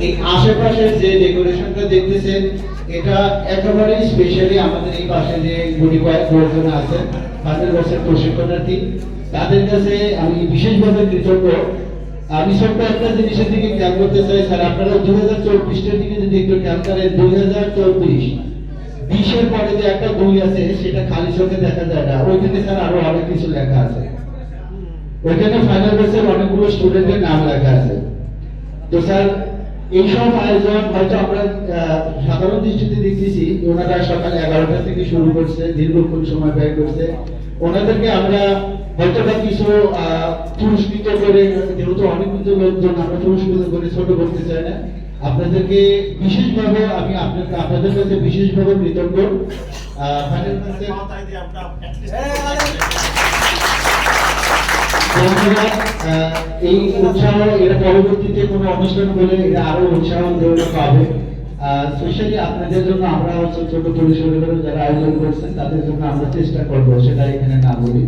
এই আশেপাশের যে ডেকোরেশনটা দেখতেছেন এটা একেবারে স্পেশালি আমাদের এই পাশে যে গুটি কয়েক লোকজন আছে 5 বছর প্রশিক্ষণার্থী তাদের কাছে আমি বিশেষভাবে কৃতজ্ঞ। আমি ছোট্ট একটা জিনিসের দিকে খেয়াল করতে চাই স্যার, আপনারা 2024 দিকে যদি একটু খেয়াল করেন 2024 20-এর পরে যে একটা 2 আছে সেটা খালি চোখে দেখা যায় না, ওইখানে স্যার আরো অনেক কিছু লেখা আছে। ওইখানে ফাইনাল ব্যাচের অনেকগুলো স্টুডেন্টের নাম লেখা আছে। তো স্যার এইসব আয়োজন হয়তো আমরা সাধারণ দৃষ্টিতে দেখতেছি ওনারা সকাল 11টা থেকে শুরু করছে, দীর্ঘক্ষণ সময় ব্যয় করছে। ওনাদেরকে আমরা হয়তো বা কিছু পুরস্কৃত করে, যেহেতু অনেক কিছু লোকজন আমরা পুরস্কৃত করে ছোট করতে চাই না, আপনাদেরকে বিশেষভাবে আমি আপনাদের কাছে বিশেষভাবে কৃতজ্ঞ। এই উৎসাহ এরা পরবর্তীতে কোনো অনুষ্ঠান বলে এরা আরো উৎসাহ পাবে। স্পেশালি আপনাদের জন্য আমরা ছোট পরিসরে যারা আয়োজন করছেন তাদের জন্য আমরা চেষ্টা করব, সেটা এখানে না বলি।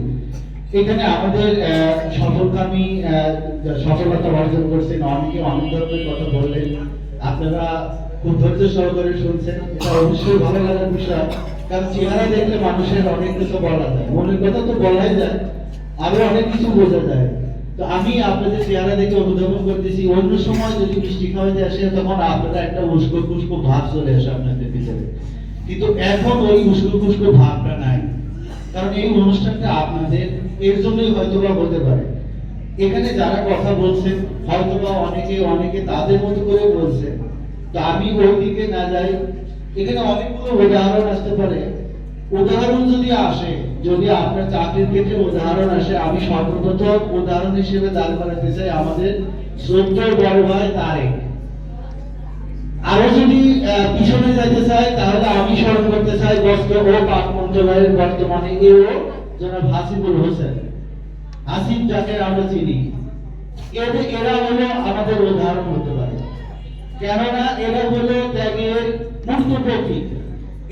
এখানে আমাদের সফলকামী সফলতা অর্জন করছেন অনেকে অনেক ধরনের কথা বললেন, আপনারা খুব ধৈর্য সহকারে শুনছেন, এটা অবশ্যই ভালো লাগার বিষয়। কারণ চেহারা দেখলে মানুষের অনেক কিছু বলা যায়, মনের কথা তো বলাই যায়, আরো অনেক কিছু বোঝা যায়। তো আমি আপনাদের চেহারা দেখে অনুধাবন করতেছি অন্য সময় যদি মিষ্টি খাওয়াতে আসে তখন আপনারা একটা উস্কো খুস্কো ভাব চলে আসে আপনাদের ভিতরে, কিন্তু এখন ওই উস্কো খুস্কো ভাবটা নাই। কারণ এই অনুষ্ঠানটা আপনাদের, এর জন্যই হয়তোবা হতে পারে। এখানে যারা কথা বলছেন হয়তোবা অনেকে তাদের মতো করে বলছে, তো আমি ওই দিকে না যাই। এখানে অনেকগুলো উদাহরণ আসতে পারে। উদাহরণ যদি আসে, যদি আপনার চাকরির ক্ষেত্রে উদাহরণ আসে, আমি সর্বপ্রথম উদাহরণ হিসেবে দাঁড় করাতে চাই আমাদের শ্রদ্ধ বড় ভাই তারেক। আরো যদি পিছনে যেতে চাই তাহলে আমি স্মরণ করতে চাই বস্ত্র ও পাট মন্ত্রণালয়ের বর্তমানে এও জনাব হাসিবুল হোসেন, হাসিব যাকে আমরা চিনি। এরা হলো আমাদের উদাহরণ হতে পারে, কেননা এরা হলো ত্যাগের মূর্ত প্রতীক।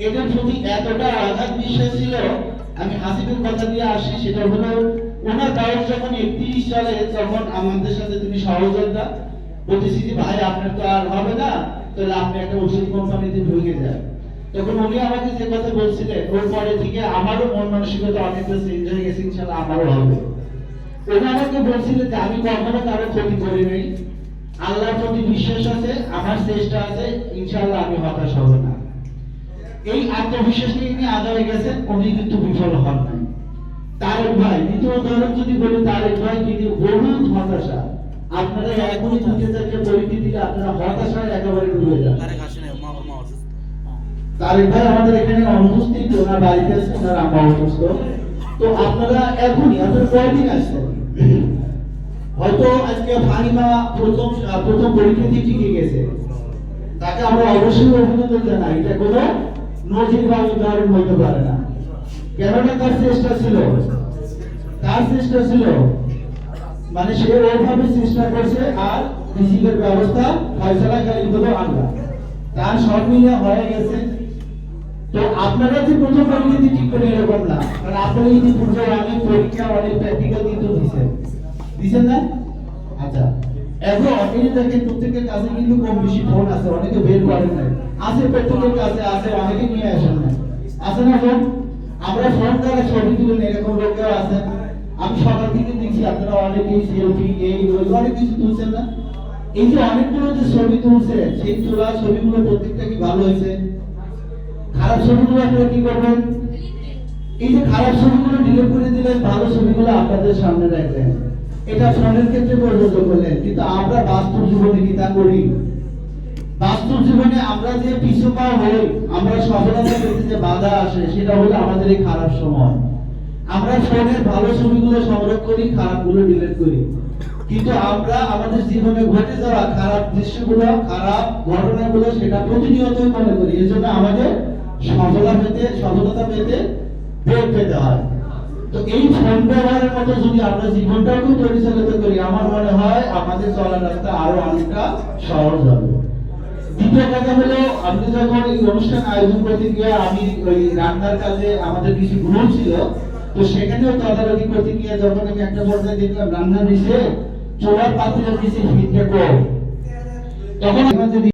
এদের প্রতি এতটা আঘাত বিশ্বাস ছিল। আমি হাসিবের কথা দিয়ে আসি, সেটা হলো ওনার বয়স যখন 31 সালে তখন আমাদের সাথে তিনি সহযোগিতা বলতেছি ভাই আপনার তো আর হবে না, তাহলে আপনি একটা ওষুধ কোম্পানিতে ঢুকে যান। তখন উনি আমাকে যে কথা বলছিলেন ওর পরে থেকে আমারও মন মানসিকতা অনেকটা চেঞ্জ হয়ে গেছে, ইনশাআল্লাহ আমারও হবে। উনি আমাকে বলছিলেন যে আমি কখনো কারো ক্ষতি করি নাই, আল্লাহর প্রতি বিশ্বাস আছে, আমার চেষ্টা আছে, ইনশাআল্লাহ আমি হতাশ হব না। এই আত্মবিশ্বাস নিয়ে তিনি আদায় গেছেন, উনি কিন্তু বিফল হন নাই। তারেক ভাই, দ্বিতীয় উদাহরণ যদি বলি, তারেক ভাই কিন্তু বহুত হতাশা। আপনারা এখনই 2-4টা পরীক্ষা দিলে আপনারা হতাশায় একেবারে ডুবে যান। তারেক ভাই আমাদের এখানে অনুপস্থিত, ওনার বাড়িতে আছে, ওনার আম্মা অসুস্থ। তো আপনারা এখনই, আপনারা কয়দিন আসছেন? হয়তো আজকে ফাহিমা প্রথম পরীক্ষা দিয়ে টিকে গেছে, তাকে আমরা অবশ্যই অভিনন্দন জানাই। এটা কোনো নজির বা উদাহরণ হতে পারে না, কেননা তার চেষ্টা ছিল, মানে সে ওইভাবে চেষ্টা করছে। আর রিজিকের ব্যবস্থা ফয়সালাকারী হলো আল্লাহ, তার সব মিলে হয়ে গেছে। তো আপনারা যে প্রথম পরীক্ষা দিয়ে ঠিক করে এরকম না, কারণ আপনারা ইতিপূর্বে অনেক পরীক্ষা অনেক প্র্যাকটিক্যাল কিন্তু দিচ্ছেন না। আচ্ছা, এখন এই দেখেন প্রত্যেকের কাছে কিন্তু কম বেশি ফোন আছে, অনেকে বের করেন নাই, আছে প্রত্যেকের কাছে আছে, অনেকে নিয়ে আসেন না, আছে না ফোন? আমরা ফোন দ্বারা ছবি তুলে এরকম লোকেও আছে। আমি সকাল থেকে দেখছি আপনারা অনেকেই সেলফি এই ওই অনেক কিছু তুলছেন না। এই যে অনেকগুলো যে ছবি তুলছে, সেই তোলা ছবিগুলো প্রত্যেকটা কি ভালো হয়েছে? খারাপ ছবিগুলো আপনারা কি করবেন? এই যে খারাপ ছবিগুলো ডিলিট করে দিলেন, ভালো ছবিগুলো আপনাদের সামনে রাখবেন। এটা ফোনের ক্ষেত্রে প্রযোজ্য করলেন, কিন্তু আমরা বাস্তব জীবনে কি তা করি? বাস্তব জীবনে আমরা যে পিছু পা হই, আমরা সফলতা পেতে যে বাধা আসে, সেটা হলো আমাদের এই খারাপ সময়। আমরা ফোনের ভালো ছবিগুলো সংগ্রহ করি, খারাপগুলো ডিলিট করি, কিন্তু আমরা আমাদের জীবনে ঘটে যাওয়া খারাপ দৃশ্যগুলো, খারাপ ঘটনাগুলো সেটা প্রতিনিয়তই মনে করি। এজন্য আমাদের সফলতা পেতে বেগ পেতে হয়। তো এই ফোন ব্যবহারের মতো যদি আমরা জীবনটাকে পরিচালিত করি, আমার মনে হয় আমাদের চলার রাস্তা আরো অনেকটা সহজ হবে। দ্বিতীয় কথা হলো, আপনি যখন এই অনুষ্ঠান আয়োজন করতে গিয়ে আমি ওই রান্নার কাজে আমাদের কিছু গ্রুপ ছিল, তো সেখানেও তদারকি করতে গিয়ে যখন আমি একটা পর্যায়ে দেখলাম রান্নার নিচে চোলার পাতিলের নিচে ফিডব্যাক কম, তখন আমরা যদি